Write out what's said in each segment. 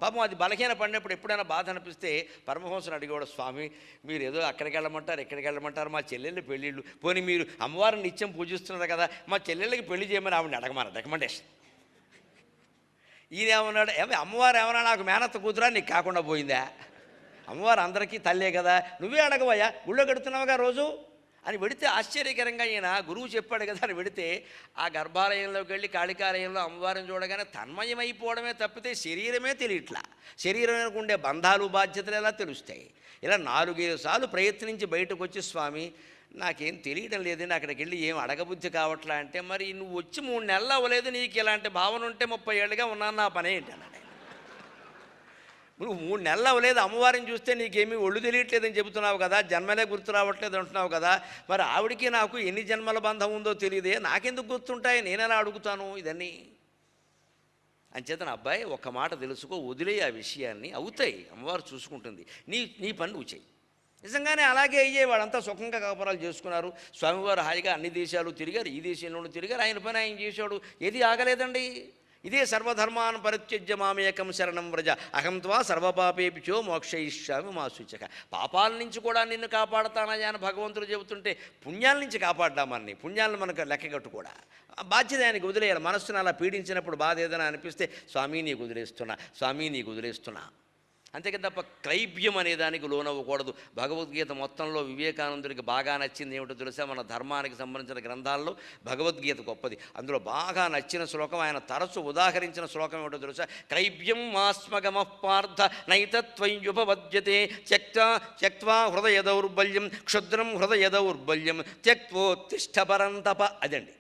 పాపం అది బలహీన పడినప్పుడు ఎప్పుడైనా బాధ అనిపిస్తే పరమహంసను అడిగేవాడు, స్వామి మీరు ఏదో అక్కడికి వెళ్ళమంటారు ఇక్కడికి వెళ్ళమంటారు, మా చెల్లెళ్ళు పెళ్ళిళ్ళు, పోనీ మీరు అమ్మవారిని నిత్యం పూజిస్తున్నారు కదా, మా చెల్లెళ్ళకి పెళ్లి చేయమని ఆవిడని అడగమని రికమెండేషన్. ఈయన ఏమన్నాడు, అమ్మవారు ఏమన్నా నాకు మేనత్త కూతురా నీకు కాకుండా పోయిందా, అమ్మవారు అందరికీ తల్లే కదా, నువ్వే అడగవయ్యా, గుళ్ళో కడుతున్నావుగా రోజు అని వెడితే ఆశ్చర్యకరంగా ఈయన గురువు చెప్పాడు కదా అని వెడితే ఆ గర్భాలయంలోకి వెళ్ళి కాళికాలయంలో అమ్మవారిని చూడగానే తన్మయమైపోవడమే తప్పితే శరీరమే తెలియట్లా, శరీరానికి ఉండే బంధాలు బాధ్యతలు ఎలా తెలుస్తాయి. ఇలా 4-5 సార్లు ప్రయత్నించి బయటకు వచ్చి, స్వామి నాకేం తెలియడం లేదండి, అక్కడికి వెళ్ళి ఏం అడగబుద్ధి కావట్లా అంటే, మరి నువ్వు వచ్చి 3 నెలలు అవ్వలేదు, నీకు ఇలాంటి భావన ఉంటే 30 ఏళ్ళుగా ఉన్నాను, నా పని ఏంటి అన్నాడు. నువ్వు 3 నెలలు అవ్వలేదు, అమ్మవారిని చూస్తే నీకేమీ ఒళ్ళు తెలియట్లేదని చెబుతున్నావు కదా, జన్మలే గుర్తు రావట్లేదు అంటున్నావు కదా, మరి ఆవిడికి నాకు ఎన్ని జన్మల బంధం ఉందో తెలియదే, నాకెందుకు గుర్తుంటాయి, నేనెలా అడుగుతాను ఇదన్నీ. అంచేతన అబ్బాయి ఒక్క మాట తెలుసుకో, వదిలే ఆ విషయాన్ని, అవుతాయి అమ్మవారు చూసుకుంటుంది, నీ పని నువ్వు చెయ్యి. నిజంగానే అలాగే అయ్యే, వాళ్ళంతా సుఖంగా కాపురాలు చేసుకున్నారు. స్వామివారు హాయిగా అన్ని దేశాలు తిరిగారు, ఈ దేశంలోనూ తిరిగారు, ఆయన పని ఆయన చేశాడు, ఏది ఆగలేదండి. ఇదే సర్వధర్మాన్ పరిత్యజ్య మామేకం శరణం వ్రజ అహం త్వా సర్వపాపేభ్యో మోక్షయిష్యామి మా సూచక. పాపాల నుంచి కూడా నిన్ను కాపాడతానయ్యా అని భగవంతుడు చెబుతుంటే పుణ్యాల నుంచి కాపాడ్డామని, పుణ్యాలను మనకు లెక్కగట్టు కూడా బాధ్యత ఆయనకి వదిలేయాలి. మనస్సును అలా పీడించినప్పుడు బాధ ఏదైనా అనిపిస్తే స్వామి నీకు వదిలేస్తున్నా, స్వామి నీకు వదిలేస్తున్నా, అంతేకా తప్ప క్లైబ్యం అనే దానికి లోనవ్వకూడదు. భగవద్గీత మొత్తంలో వివేకానందుడికి బాగా నచ్చింది ఏమిటో తెలుసా, మన ధర్మానికి సంబంధించిన గ్రంథాల్లో భగవద్గీత గొప్పది. అందులో బాగా నచ్చిన శ్లోకం, ఆయన తరచు ఉదాహరించిన శ్లోకం ఏమిటో తెలుసా, క్లైబ్యం మాస్మగమః పార్థ నైతత్వయుపపద్యతే త్యక్త్వా హృదయ దౌర్బల్యం క్షుద్రం హృదయ దౌర్బల్యం త్యక్త్వోత్తిష్ఠ పరంతప. అదండి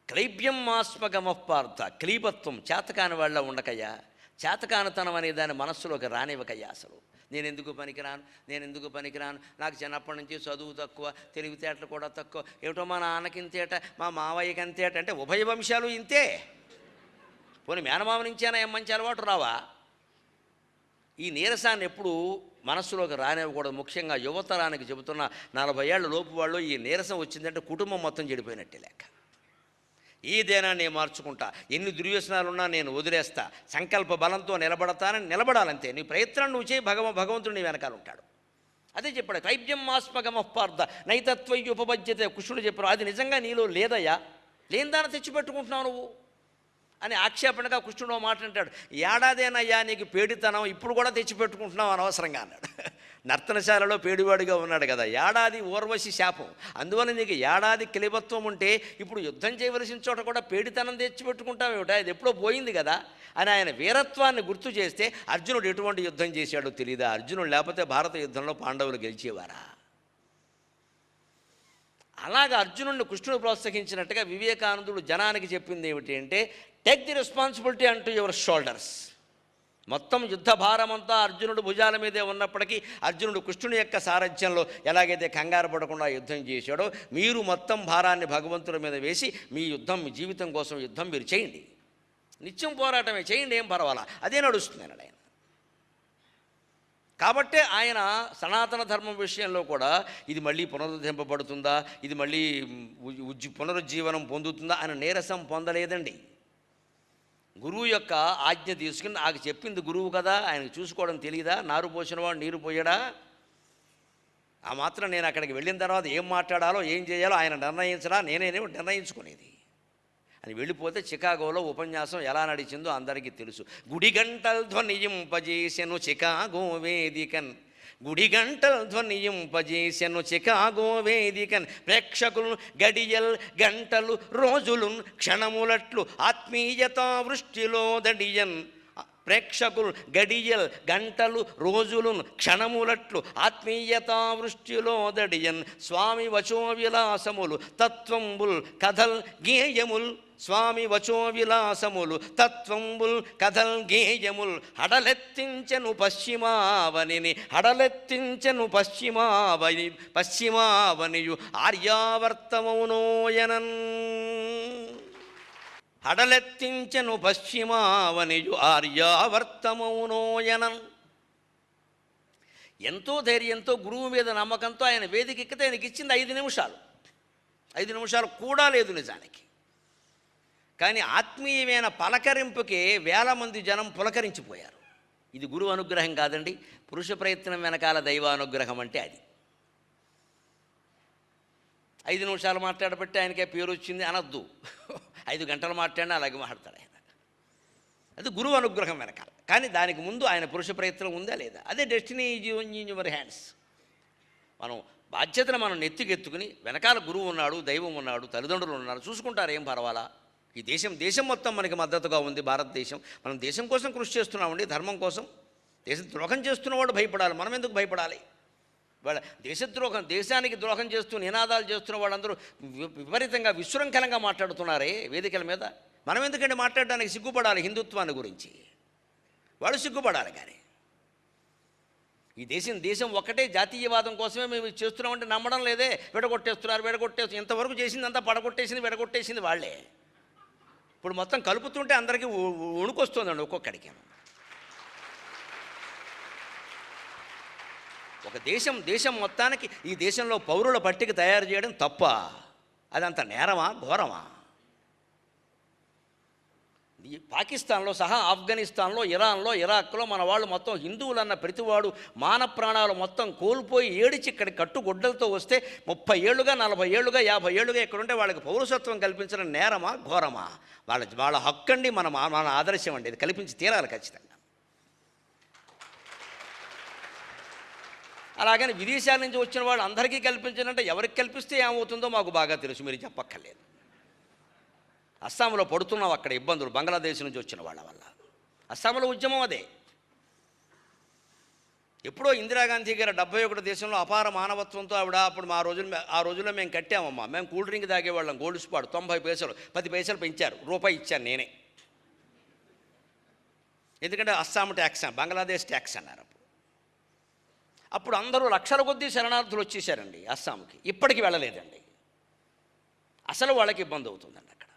క్లైబ్యం మాస్మగమః పార్థ. క్లీబత్వం చేతకాని వాళ్ళ ఉండకయ్యా, చేతకానితనం అనే దాని మనస్సులోకి రానివ్వకయ్యా. అసలు నేను ఎందుకు పనికిరాను, నాకు చిన్నప్పటి నుంచి చదువు తక్కువ, తెలివితేటలు కూడా తక్కువ, ఏమిటో మా నాన్నకి ఇంతేట, మా మావయ్యకి అంతేట, అంటే ఉభయ వంశాలు ఇంతే. పోనీ మేనమామ నుంచేనా ఏం మంచి అలవాటు రావా? ఈ నీరసాన్ని ఎప్పుడు మనస్సులోకి రానివ్వకూడదు. ముఖ్యంగా యువతరానికి చెబుతున్న, 40 ఏళ్ల లోపు వాళ్ళు ఈ నీరసం వచ్చిందంటే కుటుంబం మొత్తం చెడిపోయినట్టే లెక్క. ఏదైనా నేను మార్చుకుంటా, ఎన్ని దుర్వ్యసనాలున్నా నేను వదిలేస్తా, సంకల్ప బలంతో నిలబడతానని నిలబడాలంతే. నీ ప్రయత్నం నువ్వు చేయి, భగవంతుడు నీ వెనకాల ఉంటాడు. అదే చెప్పాడు, క్లైబ్యం మాస్మగమః పార్థ నైతత్వయుపపద్యతే. కృష్ణుడు చెప్పారు, అది నిజంగా నీలో లేదయ్యా, లేని దాన్ని తెచ్చిపెట్టుకుంటున్నావు నువ్వు అని ఆక్షేపణగా కృష్ణుడు మాట అంటాడు. ఏడాదేనయ్యా నీకు పేడితనం, ఇప్పుడు కూడా తెచ్చిపెట్టుకుంటున్నావు అనవసరంగా అన్నాడు. నర్తనశాలలో పేడివాడిగా ఉన్నాడు కదా, ఏడాది ఊర్వశి శాపం, అందువల్ల నీకు ఏడాది క్లీబత్వం ఉంటే ఇప్పుడు యుద్ధం చేయవలసిన చోట కూడా పేడితనం తెచ్చిపెట్టుకుంటావు ఏమిటా, ఇది ఎప్పుడో పోయింది కదా అని ఆయన వీరత్వాన్ని గుర్తు చేస్తే, అర్జునుడు ఎటువంటి యుద్ధం చేశాడో తెలియదా? అర్జునుడు లేకపోతే భారత యుద్ధంలో పాండవులు గెలిచేవారా? అలాగా అర్జునుడిని కృష్ణుడు ప్రోత్సహించినట్టుగా వివేకానందుడు జనానికి చెప్పింది ఏమిటి అంటే, టేక్ ది రెస్పాన్సిబిలిటీ అంటూ యువర్ షోల్డర్స్. మొత్తం యుద్ధ భారమంతా అర్జునుడు భుజాల మీదే ఉన్నప్పటికీ అర్జునుడు కృష్ణుని యొక్క సారథ్యంలో ఎలాగైతే కంగారు పడకుండా యుద్ధం చేశాడో, మీరు మొత్తం భారాన్ని భగవంతుడి మీద వేసి మీ యుద్ధం, మీ జీవితం కోసం యుద్ధం మీరు చేయండి, నిత్యం పోరాటమే చేయండి, ఏం పర్వాలా, అదే నడుస్తుంది అన్నాడు ఆయన. కాబట్టే ఆయన సనాతన ధర్మం విషయంలో కూడా ఇది మళ్ళీ పునరుద్ధరింపబడుతుందా, ఇది మళ్ళీ పునరుజ్జీవనం పొందుతుందా అని నీరసం పొందలేదండి. గురువు యొక్క ఆజ్ఞ తీసుకుని, నాకు చెప్పింది గురువు కదా, ఆయనకు చూసుకోవడం తెలియదా, నారు పోసినవాడు నీరు పోయడా, ఆ మాత్రం నేను అక్కడికి వెళ్ళిన తర్వాత ఏం మాట్లాడాలో ఏం చేయాలో ఆయన నిర్ణయించడా, నేనేమో నిర్ణయించుకునేది అని వెళ్ళిపోతే చికాగోలో ఉపన్యాసం ఎలా నడిచిందో అందరికీ తెలుసు. గుడిగంటల్ ధ్వనింపజేసెను చికాగో వేదికన్, గుడిగంటల్ ధ్వనింపజేసెను చికాగో వేదికన్, ప్రేక్షకులు గడియల్ గంటలు రోజులు క్షణములట్లు ఆత్మీయతా వృష్టిలో దడియన్. ప్రేక్షకులు గడియల్ గంటలు రోజులు క్షణములట్లు ఆత్మీయతా వృష్టిలో దడియన్. స్వామి వచో విలాసములు తత్వంబుల్ కథల్ గేయముల్, స్వామి వచో విలాసములు తత్వంబుల్ కథల్ గేయముల్. హడలెత్తించెను పశ్చిమావనిని, హడలెత్తించెను పశ్చిమావనియు ఆర్యావర్తమౌనోయనన్. హడలెత్తించెను పశ్చిమావనియు ఆర్యావర్తమౌనోయనన్. ఎంతో ధైర్యంతో గురువు మీద నమ్మకంతో ఆయన వేదిక ఎక్కితే ఆయనకి ఇచ్చింది 5 నిమిషాలు. 5 నిమిషాలు కూడా లేదు నిజానికి. కానీ ఆత్మీయమైన పలకరింపుకే వేల మంది జనం పులకరించిపోయారు. ఇది గురువు అనుగ్రహం కాదండి. పురుష ప్రయత్నం వెనకాల దైవానుగ్రహం అంటే అది. 5 నిమిషాలు మాట్లాడబట్టి ఆయనకే పేరు వచ్చింది అనొద్దు. 5 గంటలు మాట్లాడినా అలాగే మాట్లాడతాడు ఆయన. అది గురువు అనుగ్రహం వెనకాల. కానీ దానికి ముందు ఆయన పురుష ప్రయత్నం ఉందా లేదా? అదే డెస్టినీ ఇన్ యువర్ హ్యాండ్స్. మనం బాధ్యతను మనం నెత్తికెత్తుకుని వెనకాల గురువు ఉన్నాడు, దైవం ఉన్నాడు, తల్లిదండ్రులు ఉన్నారు, చూసుకుంటారు, ఏం పర్వాలా. ఈ దేశం మొత్తం మనకి మద్దతుగా ఉంది. భారతదేశం మనం దేశం కోసం కృషి చేస్తున్నామండి, ధర్మం కోసం. దేశ ద్రోహం చేస్తున్నవాడు భయపడాలి, మనం ఎందుకు భయపడాలి? వాళ్ళ దేశానికి ద్రోహం చేస్తూ నినాదాలు చేస్తున్న వాళ్ళందరూ విపరీతంగా విశృంఖలంగా మాట్లాడుతున్నారే వేదికల మీద. మనం ఎందుకంటే మాట్లాడడానికి సిగ్గుపడాలి హిందుత్వాన్ని గురించి? వాళ్ళు సిగ్గుపడాలి. కానీ ఈ దేశం ఒక్కటే జాతీయవాదం కోసమే మేము చేస్తున్నామంటే నమ్మడం లేదే. విడగొట్టేస్తున్నారు. ఇంతవరకు చేసిందంతా విడగొట్టేసింది వాళ్ళే. ఇప్పుడు మొత్తం కలుపుతుంటే అందరికీ వణుకొస్తుందండి ఒక్కొక్కడికి. ఒక దేశం మొత్తానికి ఈ దేశంలో పౌరుల పట్టిక తయారు చేయడం తప్ప? అదంత నేరమా, ఘోరమా? ఈ పాకిస్తాన్లో సహా ఆఫ్ఘనిస్తాన్లో, ఇరాన్లో, ఇరాక్లో మన వాళ్ళు మొత్తం హిందువులన్న ప్రతివాడు మాన ప్రాణాలు మొత్తం కోల్పోయి ఏడిచి ఇక్కడ కట్టుగొడ్డలతో వస్తే 30 ఏళ్ళుగా, 40 ఏళ్ళుగా, 50 ఏళ్ళుగా ఇక్కడుంటే వాళ్ళకి పౌరసత్వం కల్పించడం నేరమా, ఘోరమా? వాళ్ళ హక్కు అండి, మన ఆదర్శం అండి. ఇది కల్పించి తీరాలి ఖచ్చితంగా. అలాగని విదేశాల నుంచి వచ్చిన వాళ్ళు అందరికీ కల్పించాలంటే ఎవరికి కల్పిస్తే ఏమవుతుందో మాకు బాగా తెలుసు, మీరు చెప్పక్కర్లేదు. అస్సాంలో పడుతున్నాం అక్కడ ఇబ్బందులు బంగ్లాదేశ్ నుంచి వచ్చిన వాళ్ళ వల్ల. అస్సాంలో ఉద్యమం అదే. ఎప్పుడో ఇందిరాగాంధీ గారు 71 దేశంలో అపార మానవత్వంతో ఆవిడ అప్పుడు ఆ రోజుల్లో మేము కట్టామమ్మా. మేము కూల్ డ్రింక్ తాగేవాళ్ళం, గోల్డ్ స్పాట్ 90 పైసలు, 10 పైసలు పెంచారు, రూపాయి ఇచ్చాను నేనే. ఎందుకంటే అస్సాం ట్యాక్స్, బంగ్లాదేశ్ ట్యాక్స్ అన్నారు. అప్పుడు అందరూ లక్షల కొద్దీ శరణార్థులు వచ్చేసారండి అస్సాంకి. ఇప్పటికి వెళ్ళలేదండి. అసలు వాళ్ళకి ఇబ్బంది అవుతుందండి అక్కడ.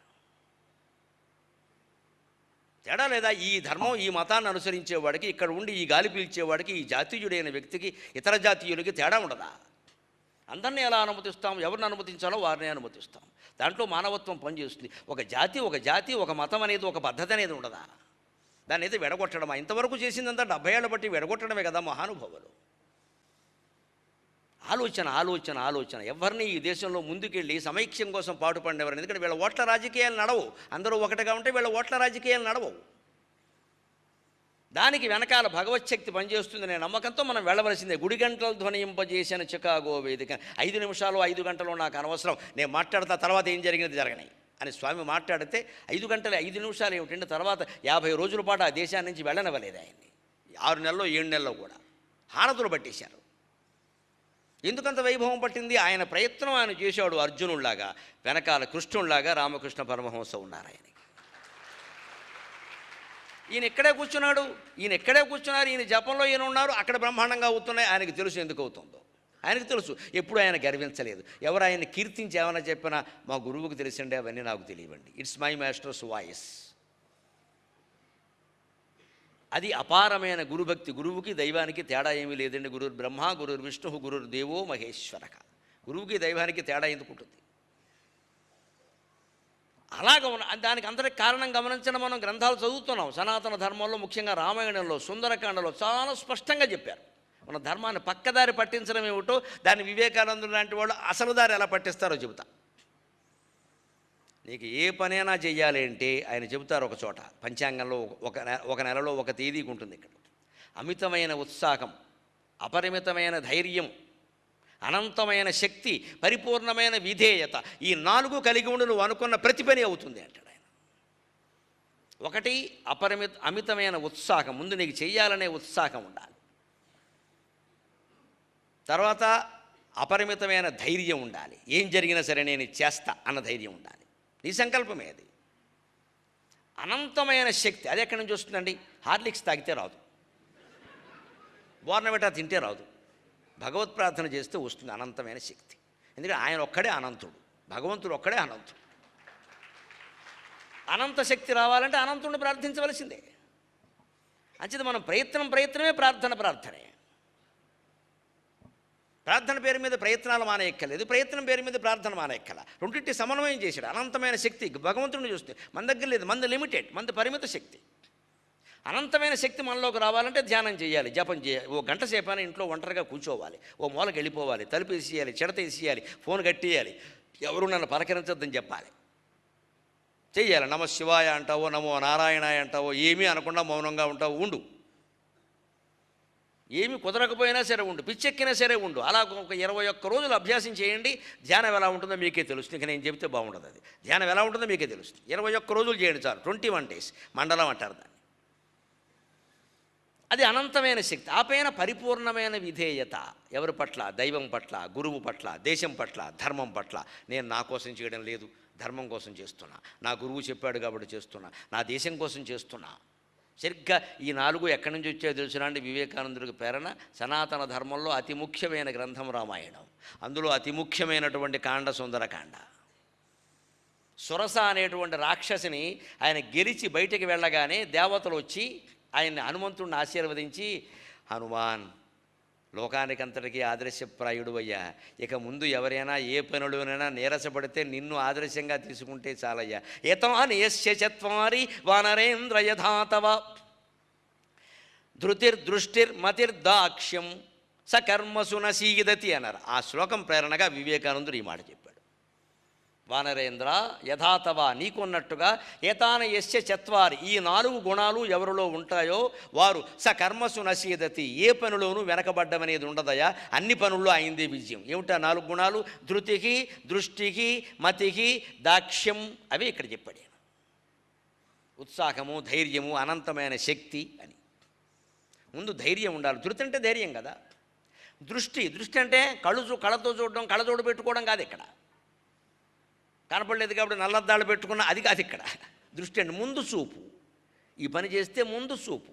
తేడా లేదా? ఈ ధర్మం, ఈ మతాన్ని అనుసరించేవాడికి, ఇక్కడ ఉండి ఈ గాలి పీల్చేవాడికి, ఈ జాతీయుడైన వ్యక్తికి ఇతర జాతీయులకి తేడా ఉండదా? అందరినీ ఎలా అనుమతిస్తాం? ఎవరిని అనుమతించాలో వారిని అనుమతిస్తాం. దాంట్లో మానవత్వం పనిచేస్తుంది. ఒక జాతి, ఒక మతం అనేది, ఒక పద్ధతి అనేది ఉండదా? దాన్ని అయితే విడగొట్టడమా? ఇంతవరకు చేసిందంతా 70 ఏళ్ళ బట్టి విడగొట్టడమే కదా మహానుభావులు. ఆలోచన ఎవరిని ఈ దేశంలో ముందుకెళ్ళి సమైక్యం కోసం పాటుపడినవారు. ఎందుకంటే వీళ్ళ ఓట్ల రాజకీయాలు నడవు. అందరూ ఒకటిగా ఉంటే వీళ్ళ ఓట్ల రాజకీయాలు నడవవు. దానికి వెనకాల భగవచ్ఛక్తి పనిచేస్తుందనే నమ్మకంతో మనం వెళ్ళవలసిందే. గుడి గంటలు ధ్వనింపజేసిన చికాగో వేదిక. 5 నిమిషాలు 5 గంటలు నాకు అనవసరం, నేను మాట్లాడతా, తర్వాత ఏం జరిగినది జరగని అని స్వామి మాట్లాడితే 5 గంటలు 5 నిమిషాలు ఏమిటంటే తర్వాత 50 రోజుల పాటు ఆ దేశాన్ని నుంచి వెళ్ళనివ్వలేదు ఆయన్ని. 6 నెలలో 7 నెలలో కూడా హారతులు పట్టేశారు. ఎందుకంత వైభవం పట్టింది? ఆయన ప్రయత్నం ఆయన చేశాడు అర్జునుడిలాగా, వెనకాల కృష్ణుడిలాగా రామకృష్ణ పరమహంస ఉన్నారు ఆయనకి. ఈయన ఇక్కడే కూర్చున్నారు, ఈయన జపంలో ఈయన ఉన్నారు, అక్కడ బ్రహ్మాండంగా అవుతున్నాయి. ఆయనకి తెలుసు ఎందుకు అవుతుందో, ఆయనకు తెలుసు. ఎప్పుడు ఆయన గర్వించలేదు. ఎవరు ఆయన కీర్తించి ఏమైనా చెప్పినా మా గురువుకు తెలిసిండే, అవన్నీ నాకు తెలియవండి. It's my master's voice. అది అపారమైన గురుభక్తి. గురువుకి దైవానికి తేడా ఏమీ లేదండి. గురుర్ బ్రహ్మ, గురుర్ విష్ణు, గురుర్ దేవో మహేశ్వరక. గురువుకి దైవానికి తేడా ఎందుకుంటుంది? అలాగ దానికి అందరికి కారణం గమనించడం. మనం గ్రంథాలు చదువుతున్నాం. సనాతన ధర్మంలో ముఖ్యంగా రామాయణంలో, సుందరకాండలో చాలా స్పష్టంగా చెప్పారు. మన ధర్మాన్ని పక్కదారి పట్టించడం ఏమిటో, దాన్ని వివేకానందుడు లాంటి వాళ్ళు అసలు దారి ఎలా పట్టిస్తారో చెబుతా. నీకు ఏ పనైనా చెయ్యాలి అంటే ఆయన చెబుతారు ఒక చోట పంచాంగంలో, ఒక నెలలో ఒక తేదీకి ఉంటుంది. ఇక్కడ అమితమైన ఉత్సాహం, అపరిమితమైన ధైర్యం, అనంతమైన శక్తి, పరిపూర్ణమైన విధేయత, ఈ 4 కలిగి ఉండి నువ్వు అనుకున్న ప్రతి పని అవుతుంది అంటాడు ఆయన. ఒకటి అమితమైన ఉత్సాహం, ముందు నీకు చెయ్యాలనే ఉత్సాహం ఉండాలి. తర్వాత అపరిమితమైన ధైర్యం ఉండాలి. ఏం జరిగినా సరే నేను చేస్తా అన్న ధైర్యం ఉండాలి. నీ సంకల్పమే అది. అనంతమైన శక్తి, అది ఎక్కడి నుంచి వస్తుందండి? హార్లిక్స్ తాగితే రాదు, బోర్నవిటా తింటే రాదు, భగవత్ ప్రార్థన చేస్తే వస్తుంది అనంతమైన శక్తి. ఎందుకంటే ఆయన ఒక్కడే అనంతుడు, భగవంతుడు ఒక్కడే అనంతుడు. అనంత శక్తి రావాలంటే అనంతుడిని ప్రార్థించవలసిందే. అంచేది మనం ప్రయత్నమే ప్రార్థనే. ప్రార్థన పేరు మీద ప్రయత్నాలు మానేయక్కర్లేదు, ప్రయత్నం పేరు మీద ప్రార్థన మానేయక్కల. రెండింటి సమన్వయం చేశాడు. అనంతమైన శక్తి భగవంతుడిని చూస్తే మన దగ్గర లేదు, మనది లిమిటెడ్, మనది పరిమిత శక్తి. అనంతమైన శక్తి మనలోకి రావాలంటే ధ్యానం చేయాలి, జపం చేయాలి. ఓ గంట సేపైనా ఇంట్లో ఒంటరిగా కూర్చోవాలి, ఓ మూలకి వెళ్ళిపోవాలి, తలుపు వేసేయాలి, చెడత వేసేయాలి, ఫోన్ కట్టేయాలి, ఎవరు నన్ను పలకరించొద్దని చెప్పాలి, చెయ్యాలి. నమ శివాయ అంటావో నమో నారాయణాయ అంటావో ఏమీ అనకుండా మౌనంగా ఉంటావు, ఉండు. ఏమి కుదరకపోయినా సరే ఉండు, పిచ్చెక్కినా సరే ఉండు. అలా ఒక 21 రోజులు అభ్యాసం చేయండి. ధ్యానం ఎలా ఉంటుందో మీకే తెలుస్తుంది. ఇంకా నేను చెబితే బాగుండదు. అది ధ్యానం ఎలా ఉంటుందో మీకే తెలుస్తుంది. 21 రోజులు చేయండి చాలు. 21 days మండలం అంటారు దాన్ని. అది అనంతమైన శక్తి. ఆ పైన పరిపూర్ణమైన విధేయత ఎవరి పట్ల? దైవం పట్ల, గురువు పట్ల, దేశం పట్ల, ధర్మం పట్ల. నేను నా కోసం చేయడం లేదు, ధర్మం కోసం చేస్తున్నా, నా గురువు చెప్పాడు కాబట్టి చేస్తున్నా, నా దేశం కోసం చేస్తున్నా. సరిగ్గా ఈ 4 ఎక్కడి నుంచి వచ్చాయో తెలుసునా అండి? వివేకానందుడికి ప్రేరణ. సనాతన ధర్మంలో అతి ముఖ్యమైన గ్రంథం రామాయణం. అందులో అతి ముఖ్యమైనటువంటి కాండ సుందరకాండ. సురస అనేటువంటి రాక్షసిని ఆయన గెలిచి బయటికి వెళ్ళగానే దేవతలు వచ్చి ఆయన్ని హనుమంతుడిని ఆశీర్వదించి, హనుమాన్ లోకానికంతటికీ ఆదర్శప్రాయుడు అయ్యా, ఇక ముందు ఎవరైనా ఏ పనులోనైనా నీరసపడితే నిన్ను ఆదర్శంగా తీసుకుంటే చాలయ్యా. యతాని యస్య చత్వారి వానరేంద్ర యథాతవ ధృతిర్దృష్టిర్మతిర్దాక్ష్యం సకర్మసు నసీదతి అన్నారు. ఆ శ్లోకం ప్రేరణగా వివేకానందుడు ఈ మాట చెప్పాడు. వానరేంద్ర యథాతవ నీకున్నట్టుగా ఏతాన యస్య చత్వారి ఈ 4 గుణాలు ఎవరిలో ఉంటాయో వారు సకర్మసు నసీదతి ఏ పనిలోనూ వెనకబడ్డమనేది ఉండదయా, అన్ని పనుల్లో అయిందే విజయం. ఏమిటా 4 గుణాలు? ధృతికి, దృష్టికి, మతికి, దాక్ష్యం. అవి ఇక్కడ చెప్పాడు. ఉత్సాహము, ధైర్యము, అనంతమైన శక్తి అని. ముందు ధైర్యం ఉండాలి. ధృతి అంటే ధైర్యం కదా. దృష్టి అంటే కళ్ళతో చూడడం, కళ్ళజోడు పెట్టుకోవడం కాదు. ఇక్కడ కనపడలేదు కాబట్టి నల్లద్దాళ్ళు పెట్టుకున్న అది కాదు. ఇక్కడ దృష్టి అంటే ముందు చూపు. ఈ పని చేస్తే ముందు చూపు.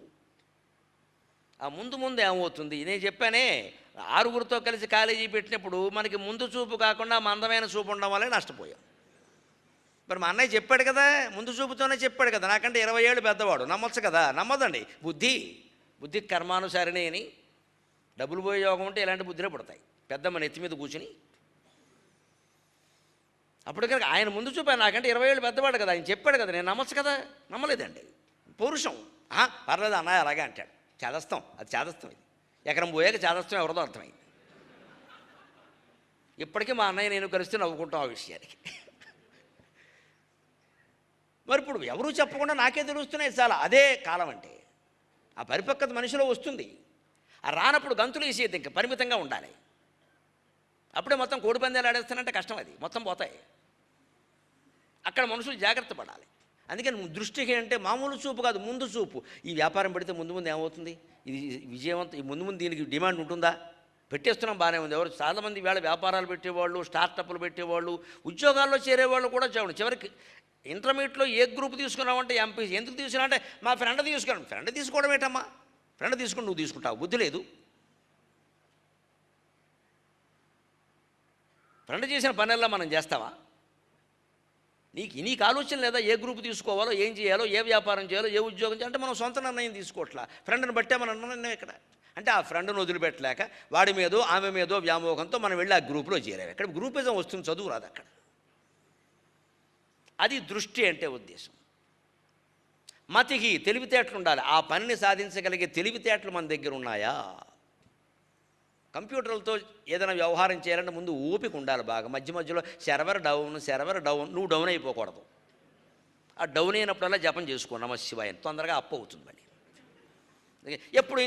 ఆ ముందు ఏమవుతుంది? నేను చెప్పానే, 6గురితో కలిసి కాలేజీ పెట్టినప్పుడు మనకి ముందు చూపు కాకుండా మందమైన చూపు ఉండడం వల్లే నష్టపోయాం. మరి మా అన్నయ్య చెప్పాడు కదా, ముందు చూపుతోనే చెప్పాడు కదా. నాకంటే 20 ఏళ్ళు పెద్దవాడు, నమ్మొచ్చు కదా. నమ్మదండి. బుద్ధి కర్మానుసారిణి అని. డబ్బులు పోయే యోగం ఉంటే ఇలాంటి బుద్ధిలో పడతాయి. పెద్దమ్మ నెత్తి మీద కూర్చుని అప్పుడు కనుక ఆయన ముందు చూపాను. నాకంటే 20 ఏళ్ళు పెద్దవాడు కదా, ఆయన చెప్పాడు కదా, నేను నమ్మచ్చు కదా. నమ్మలేదండి. పౌరుషం. పర్లేదు అన్నయ్య అలాగే అంటాడు. చేదస్తాం, అది చేదస్తాం. ఇది ఎకరం పోయాక చేదస్తాం ఎవరిదో అర్థమైంది. ఇప్పటికీ మా అన్నయ్య నేను కలిస్తే నవ్వుకుంటాం ఆ విషయానికి. మరి ఇప్పుడు ఎవరూ చెప్పకుండా నాకే తెలుస్తున్నాయి చాలా. అదే కాలం అంటే. ఆ పరిపక్వత మనిషిలో వస్తుంది. ఆ రానప్పుడు గంతులు వేసేది ఇంకా పరిమితంగా ఉండాలి. అప్పుడే మొత్తం కోడిపందాలు ఆడేస్తానంటే కష్టం. అది మొత్తం పోతాయి. అక్కడ మనుషులు జాగ్రత్త పడాలి. అందుకని దృష్టికి అంటే మామూలు చూపు కాదు, ముందు చూపు. ఈ వ్యాపారం పెడితే ముందు ఏమవుతుంది? ఇది విజయవంతం, ఈ ముందు దీనికి డిమాండ్ ఉంటుందా? పెట్టేస్తున్నాం, బాగానే ఉంది. ఎవరు చాలామంది వేళ వ్యాపారాలు పెట్టేవాళ్ళు, స్టార్టప్లు పెట్టేవాళ్ళు, ఉద్యోగాల్లో చేరేవాళ్ళు కూడా చూడండి. చివరికి ఇంటర్మీడియట్లో ఏ గ్రూప్ తీసుకున్నామంటే ఎంపీసీ. ఎందుకు తీసుకున్నా అంటే మా ఫ్రెండ్ తీసుకున్నాను. ఫ్రెండ్ తీసుకోవడం ఏంటమ్మా? ఫ్రెండ్ తీసుకుని నువ్వు తీసుకుంటావు, బుద్ధి లేదు. ఫ్రెండ్ చేసిన పనుల్లో మనం చేస్తావా? నీకు ఆలోచన లేదా? ఏ గ్రూప్ తీసుకోవాలో, ఏం చేయాలో, ఏ వ్యాపారం చేయాలో, ఏ ఉద్యోగం చేయాలో? అంటే మనం సొంత నిర్ణయం తీసుకోవట్లా, ఫ్రెండ్ని బట్టే మన నిర్ణయం ఇక్కడ. అంటే ఆ ఫ్రెండ్ను వదిలిపెట్టలేక వాడి మీదో ఆమె మీదో వ్యామోహంతో మనం వెళ్ళి ఆ గ్రూప్లో చేరాము. ఇక్కడ గ్రూపిజం వస్తుంది, చదువు రాదు అక్కడ. అది దృష్టి అంటే ఉద్దేశం. మతికి తెలివితేటలు ఉండాలి. ఆ పనిని సాధించగలిగే తెలివితేటలు మన దగ్గర ఉన్నాయా? కంప్యూటర్లతో ఏదైనా వ్యవహారం చేయాలంటే ముందు ఓపిక ఉండాలి బాగా. మధ్యలో సర్వర్ డౌన్, నువ్వు డౌన్ అయిపోకూడదు. ఆ డౌన్ అయినప్పుడల్లా జపం చేసుకో నమ శివాయ, తొందరగా అప్పు అవుతుంది. మళ్ళీ ఎప్పుడు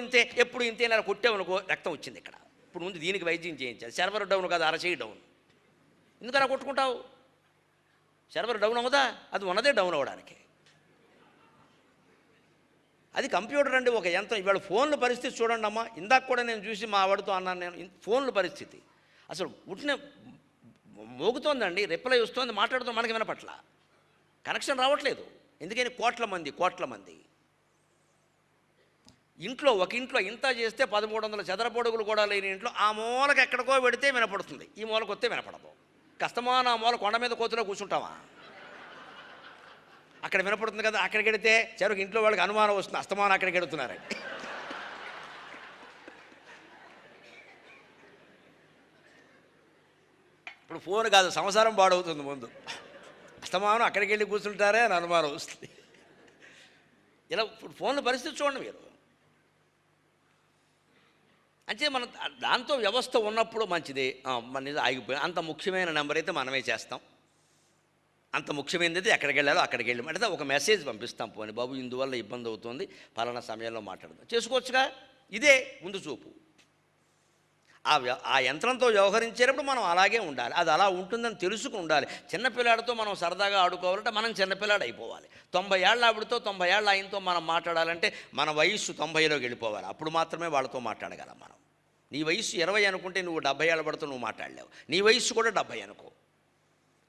ఇంతే ఇలా కొట్టేవనుకో రక్తం వచ్చింది ఇక్కడ. ఇప్పుడు ముందు దీనికి వైద్యం చేయించాలి. సర్వర్ డౌన్ కాదు, అరచేయి డౌన్. ఎందుకు అలా కొట్టుకుంటావు? Server down అవుదా? అది ఉన్నదే డౌన్ అవ్వడానికి. అది కంప్యూటర్ అండి, ఒక యంత్రం. ఇవాళ ఫోన్ల పరిస్థితి చూడండి అమ్మా. ఇందాక కూడా నేను చూసి మా వాడితో అన్నాను, నేను ఫోన్ల పరిస్థితి అసలు ఉట్టిన మోగుతోందండి, రిప్లై వస్తుంది, మాట్లాడుతూ మనకి వినపట్ల, కనెక్షన్ రావట్లేదు. ఎందుకని? కోట్ల మంది ఒక ఇంట్లో ఇంత చేస్తే 1300 చదరపొడుగులు కూడా లేని ఇంట్లో ఆ మూలకు ఎక్కడికో పెడితే వినపడుతుంది, ఈ మూలకు వస్తే వినపడదు. కష్టమాన ఆ మూల కొండ మీద కోతులో కూర్చుంటావా? అక్కడ వినపడుతుంది కదా. అక్కడికి వెడితే చివరికి ఇంట్లో వాళ్ళకి అనుమానం వస్తుంది, అస్తమానం అక్కడికి వెడుతున్నారని. ఇప్పుడు ఫోన్ కాదు, సంసారం పాడవుతుంది ముందు. అస్తమానం అక్కడికి వెళ్ళి కూర్చుంటారే అని అనుమానం వస్తుంది. ఇలా ఇప్పుడు ఫోన్ల పరిస్థితి చూడండి మీరు. అంటే మన దాంతో వ్యవస్థ ఉన్నప్పుడు మంచిది, మన నిజం ఆగిపోయి అంత ముఖ్యమైన నెంబర్ అయితే మనమే చేస్తాం. అంత ముఖ్యమైనది ఎక్కడికి వెళ్ళాలో అక్కడికి వెళ్ళి అంటే ఒక మెసేజ్ పంపిస్తాం, పోనీ బాబు ఇందువల్ల ఇబ్బంది అవుతుంది, పలానా సమయంలో మాట్లాడదాం, చేసుకోవచ్చుగా. ఇదే ముందు చూపు. ఆ యంత్రంతో వ్యవహరించేటప్పుడు మనం అలాగే ఉండాలి, అది అలా ఉంటుందని తెలుసుకుని ఉండాలి. చిన్నపిల్లాడితో మనం సరదాగా ఆడుకోవాలంటే మనం చిన్నపిల్లాడు అయిపోవాలి. 90 ఏళ్ళ ఆవిడతో 90 ఏళ్ళ ఆయనతో మనం మాట్లాడాలంటే మన వయస్సు 90లోకి వెళ్ళిపోవాలి. అప్పుడు మాత్రమే వాళ్ళతో మాట్లాడగలం మనం. నీ వయస్సు 20 అనుకుంటే నువ్వు 70 ఏళ్ళ పడుతూ నువ్వు మాట్లాడలేవు. నీ వయస్సు కూడా 70 అనుకో,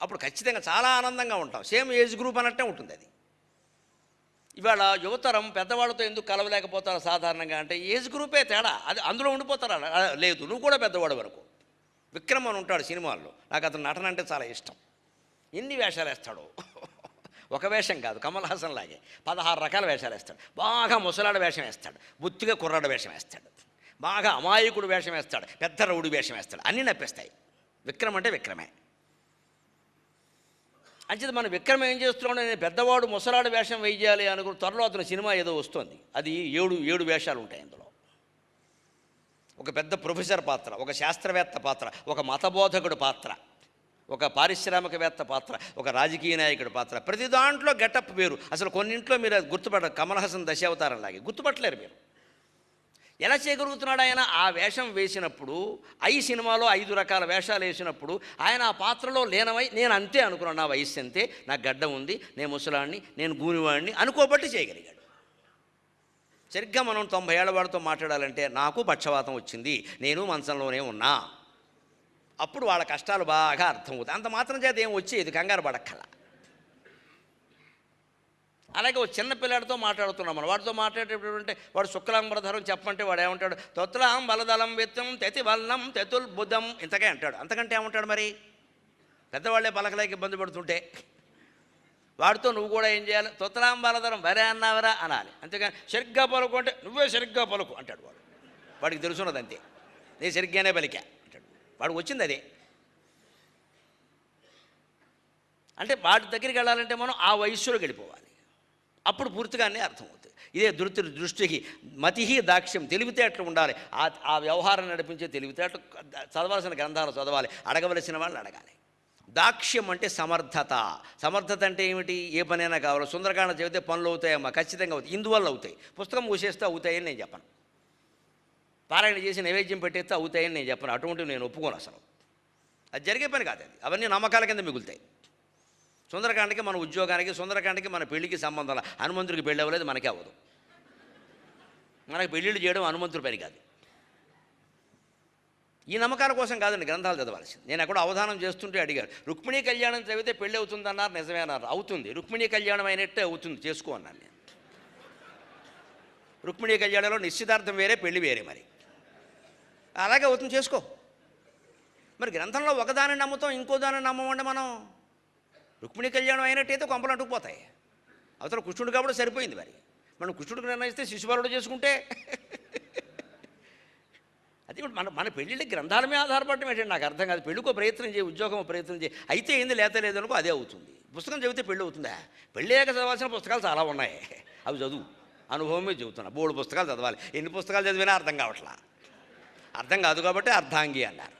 అప్పుడు ఖచ్చితంగా చాలా ఆనందంగా ఉంటాం. సేమ్ ఏజ్ గ్రూప్ అన్నట్టే ఉంటుంది అది. ఇవాళ యువతరం పెద్దవాళ్ళతో ఎందుకు కలవలేకపోతారు సాధారణంగా అంటే ఏజ్ గ్రూపే తేడా, అది అందులో ఉండిపోతారా? లేదు, నువ్వు కూడా పెద్దవాడు వరకు. విక్రమ్ అని ఉంటాడు సినిమాల్లో, నాకు అతను నటన అంటే చాలా ఇష్టం. ఎన్ని వేషాలు వేస్తాడు, ఒక వేషం కాదు, కమల్ హాసన్ లాగే 16 రకాల వేషాలు వేస్తాడు. బాగా ముసలాడ వేషం వేస్తాడు, బుత్తిగా కుర్రాడ వేషం వేస్తాడు, బాగా అమాయకుడు వేషం వేస్తాడు, పెద్ద రౌడి వేషం వేస్తాడు, అన్నీ నప్పిస్తాయి. విక్రమ్ అంటే విక్రమే. అంచేది మన విక్రమ్ ఏం చేస్తున్నాడు, నేను పెద్దవాడు ముసలాడు వేషం వేయాలి అనుకున్న త్వరలో అతను సినిమా ఏదో వస్తుంది, అది 7 వేషాలు ఉంటాయి అందులో. ఒక పెద్ద ప్రొఫెసర్ పాత్ర, ఒక శాస్త్రవేత్త పాత్ర, ఒక మతబోధకుడు పాత్ర, ఒక పారిశ్రామికవేత్త పాత్ర, ఒక రాజకీయ నాయకుడి పాత్ర. ప్రతి దాంట్లో గెటప్ వేరు. అసలు కొన్నింట్లో మీరు గుర్తుపడరు, కమల్ హాసన్ దశావతారం లాగే గుర్తుపట్టలేరు మీరు. ఎలా చేయగలుగుతున్నాడు ఆయన? ఆ వేషం వేసినప్పుడు, ఈ సినిమాలో 5 రకాల వేషాలు వేసినప్పుడు ఆయన ఆ పాత్రలో లీనమై నేను అంతే అనుకున్నాను, నా వయస్సు అంతే, నాకు గడ్డం ఉంది, నేను ముసలాడిని, నేను గూనివాడిని అనుకోబట్టి చేయగలిగాడు. సరిగ్గా మనం 90 ఏళ్ల వాడితో మాట్లాడాలంటే నాకు పక్షవాతం వచ్చింది, నేను మంచంలోనే ఉన్నా, అప్పుడు వాళ్ళ కష్టాలు బాగా అర్థమవుతాయి. అంత మాత్రం చేత ఏం వచ్చేది, కంగారు పడక్కల. అలాగే ఒక చిన్న పిల్లాడితో మాట్లాడుతున్నాం మనం, వాడితో మాట్లాడేటప్పుడు అంటే వాడు శుక్లాంబరధరం చెప్పమంటే వాడు ఏమంటాడు, తొత్లాం బలదలం విత్తం తెతి వల్లం తెతుల్ బుధం, ఇంతకే అంటాడు. అంతకంటే ఏమంటాడు మరి? పెద్దవాళ్ళే పలకలేక ఇబ్బంది పడుతుంటే వాడితో నువ్వు కూడా ఏం చేయాలి, తొత్లాం బలధరం వరే అన్నావరా అనాలి. అంతేకాని సరిగ్గా పలుకు అంటే నువ్వే సరిగ్గా పలుకు అంటాడు వాడు. వాడికి తెలుసున్నది అంతే, నేను సరిగ్గానే పలికా అంటాడు. వాడికి వచ్చింది అదే. అంటే వాడి దగ్గరికి వెళ్ళాలంటే మనం ఆ వయస్సులోకి వెళ్ళిపోవాలి, అప్పుడు పూర్తిగా అన్నీ అర్థమవుతాయి. ఇదే దృష్టికి మతిహి దాక్ష్యం, తెలివితేటలు ఉండాలి. ఆ వ్యవహారం నడిపించే తెలివితేటలు, చదవాల్సిన గ్రంథాలు చదవాలి, అడగవలసిన వాళ్ళని అడగాలి. దాక్ష్యం అంటే సమర్థత. సమర్థత అంటే ఏమిటి? ఏ పనైనా కావాలి. సుందరకాండ చెబితే పనులు అవుతాయమ్మా, ఖచ్చితంగా అవుతాయి. ఇందువల్ల అవుతాయి. పుస్తకం మూసేస్తే అవుతాయని నేను చెప్పను, పారాయణ చేసి నైవేద్యం పెట్టేస్తే అవుతాయని నేను చెప్పను. అటువంటివి నేను ఒప్పుకోను అసలు, అది జరిగే పని కాదు. అది అవన్నీ నమ్మకాల కింద మిగులుతాయి. సుందరకాండకి మన ఉద్యోగానికి, సుందరకాండకి మన పెళ్లికి సంబంధాలు. హనుమంతుడికి పెళ్ళి అవ్వలేదు, మనకే అవ్వదు. మనకి పెళ్ళిళ్ళు చేయడం హనుమంతుడి పని కాదు. ఈ నమ్మకాల కోసం కాదండి గ్రంథాలు చదవాల్సింది. నేను ఎక్కడో అవధానం చేస్తుంటే అడిగారు, రుక్మిణీ కళ్యాణం చదివితే పెళ్ళి అవుతుందన్నారు, నిజమే అన్నారు. అవుతుంది, రుక్మిణీ కళ్యాణం అయినట్టే అవుతుంది, చేసుకో అన్నాను నేను. రుక్మిణీ కళ్యాణంలో నిశ్చితార్థం వేరే, పెళ్ళి వేరే. మరి అలాగే అవుతుంది, చేసుకో. మరి గ్రంథంలో ఒకదాన్ని నమ్ముతాం, ఇంకో దాన్ని నమ్మమంటే మనం. రుక్మిణీ కళ్యాణం అయినట్టయితే కొంపలు అంటుకుపోతాయి. అవతల కృష్ణుడు కాబట్టి సరిపోయింది. మరి మనం కృష్ణుడికి నిర్ణయిస్తే శిశుపాలుడు చేసుకుంటే అది మన పెళ్ళిళ్ళకి గ్రంథాల మీద ఆధారపడటం ఏంటంటే నాకు అర్థం కాదు. పెళ్ళికో ప్రయత్నం చేయి, ఉద్యోగం ప్రయత్నం చేయి, అయితే ఏంది లేత లేదనుకో అదే అవుతుంది. పుస్తకం చదివితే పెళ్ళి అవుతుందా? పెళ్ళి అయ్యాక చదవాల్సిన పుస్తకాలు చాలా ఉన్నాయి, అవి చదువు. అనుభవం మీద చెబుతున్నా, 3 పుస్తకాలు చదవాలి. ఎన్ని పుస్తకాలు చదివినా అర్థం కావట్లా. అర్థం కాదు కాబట్టి అర్ధాంగి అన్నారు,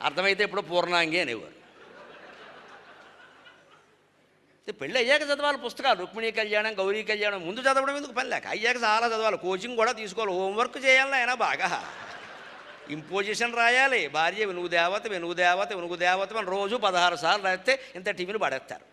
అర్థమైతే ఇప్పుడు పూర్ణాంగి అనేవారు. పెళ్ళి అయ్యాక చదవాలి పుస్తకాలు. రుక్మిణీ కళ్యాణం, గౌరీ కళ్యాణం ముందు చదవడం ఎందుకు పని లేక, అయ్యాక చాలా చదవాలి. కోచింగ్ కూడా తీసుకోవాలి, హోంవర్క్ చేయాలి. అయినా బాగా ఇంపోజిషన్ రాయాలి. భార్య నువ్వు దేవత, నువ్వు దేవత, నువ్వు దేవత అని రోజు 16 సార్లు రాస్తే ఇంత టిఫిన్ పడేస్తారు.